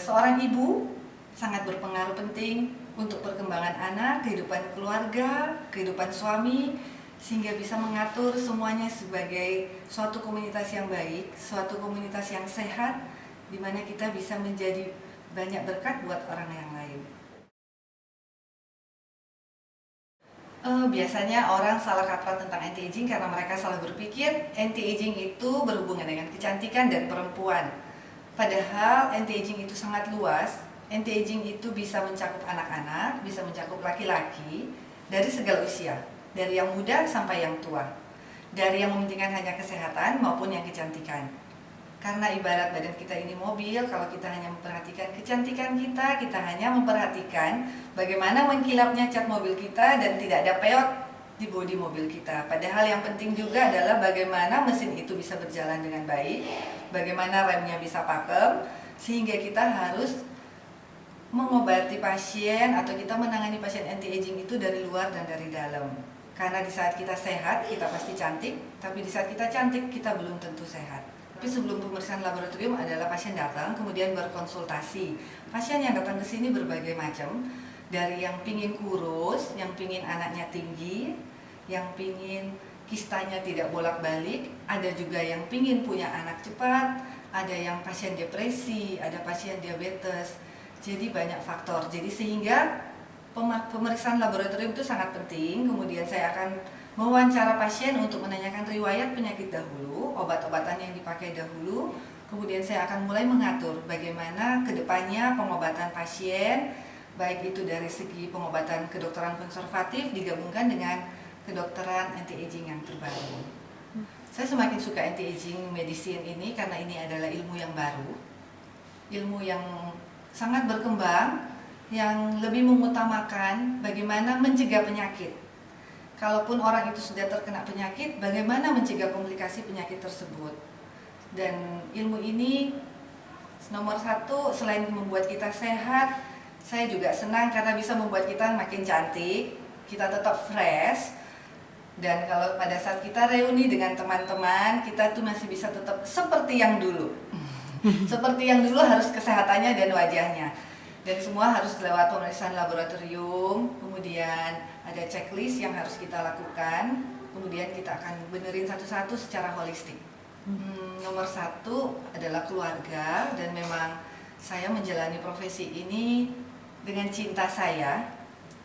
Seorang ibu sangat berpengaruh penting untuk perkembangan anak, kehidupan keluarga, kehidupan suami, sehingga bisa mengatur semuanya sebagai suatu komunitas yang baik, suatu komunitas yang sehat, di mana kita bisa menjadi banyak berkat buat orang yang lain. Biasanya orang salah kaprah tentang anti-aging karena mereka salah berpikir anti-aging itu berhubungan dengan kecantikan dan perempuan. Padahal anti-aging itu sangat luas. Anti-aging itu bisa mencakup anak-anak, bisa mencakup laki-laki dari segala usia, dari yang muda sampai yang tua, dari yang mementingkan hanya kesehatan maupun yang kecantikan. Karena ibarat badan kita ini mobil, kalau kita hanya memperhatikan kecantikan kita, kita hanya memperhatikan bagaimana mengkilapnya cat mobil kita dan tidak ada peot di bodi mobil kita. Padahal yang penting juga adalah bagaimana mesin itu bisa berjalan dengan baik, bagaimana remnya bisa pakem, sehingga kita harus mengobati pasien atau kita menangani pasien anti-aging itu dari luar dan dari dalam. Karena di saat kita sehat, kita pasti cantik, tapi di saat kita cantik, kita belum tentu sehat. Tapi sebelum pemeriksaan laboratorium adalah pasien datang, kemudian berkonsultasi. Pasien yang datang ke sini berbagai macam, dari yang pingin kurus, yang pingin anaknya tinggi, yang pingin kistanya tidak bolak-balik, ada juga yang pingin punya anak cepat, ada yang pasien depresi, ada pasien diabetes. Jadi banyak faktor. Jadi sehingga pemeriksaan laboratorium itu sangat penting. Kemudian saya akan mewawancara pasien untuk menanyakan riwayat penyakit dahulu, obat-obatan yang dipakai dahulu. Kemudian saya akan mulai mengatur bagaimana kedepannya pengobatan pasien, baik itu dari segi pengobatan kedokteran konservatif digabungkan dengan kedokteran anti-aging yang terbaru. Saya semakin suka anti-aging medicine ini karena ini adalah ilmu yang baru, ilmu yang sangat berkembang, yang lebih mengutamakan bagaimana mencegah penyakit. Kalaupun orang itu sudah terkena penyakit, bagaimana mencegah komplikasi penyakit tersebut. Dan ilmu ini nomor satu, selain membuat kita sehat, saya juga senang karena bisa membuat kita makin cantik, kita tetap fresh. Dan kalau pada saat kita reuni dengan teman-teman, kita tuh masih bisa tetap seperti yang dulu. Seperti yang dulu, harus kesehatannya dan wajahnya. Dan semua harus lewat pemeriksaan laboratorium, kemudian ada checklist yang harus kita lakukan, kemudian kita akan benerin satu-satu secara holistik. Nomor satu adalah keluarga, dan memang saya menjalani profesi ini dengan cinta saya,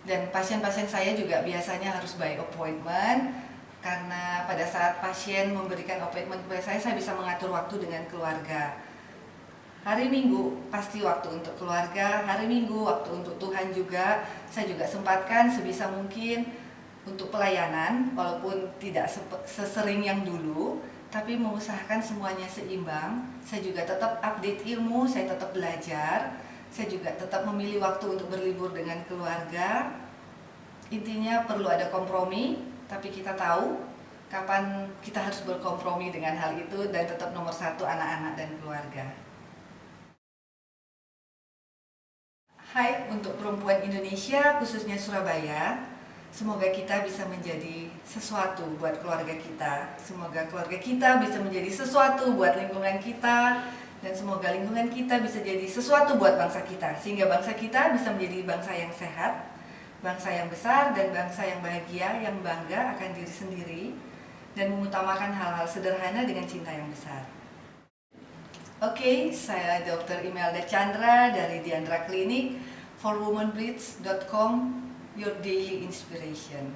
dan pasien-pasien saya juga biasanya harus by appointment, karena pada saat pasien memberikan appointment kepada saya bisa mengatur waktu dengan keluarga. Hari Minggu pasti waktu untuk keluarga, hari Minggu waktu untuk Tuhan juga. Saya juga sempatkan sebisa mungkin untuk pelayanan, walaupun tidak sesering yang dulu, tapi mengusahakan semuanya seimbang. Saya juga tetap update ilmu, saya tetap belajar, saya juga tetap memilih waktu untuk berlibur dengan keluarga. Intinya perlu ada kompromi, tapi kita tahu kapan kita harus berkompromi dengan hal itu, dan tetap nomor satu anak-anak dan keluarga. Hai untuk perempuan Indonesia, khususnya Surabaya. Semoga kita bisa menjadi sesuatu buat keluarga kita. Semoga keluarga kita bisa menjadi sesuatu buat lingkungan kita. Dan semoga lingkungan kita bisa jadi sesuatu buat bangsa kita. Sehingga bangsa kita bisa menjadi bangsa yang sehat, bangsa yang besar, dan bangsa yang bahagia, yang bangga akan diri sendiri, dan mengutamakan hal-hal sederhana dengan cinta yang besar. Oke, saya Dr. Imelda Chandra dari Diandra Clinic, forwomanbreeds.com, your daily inspiration.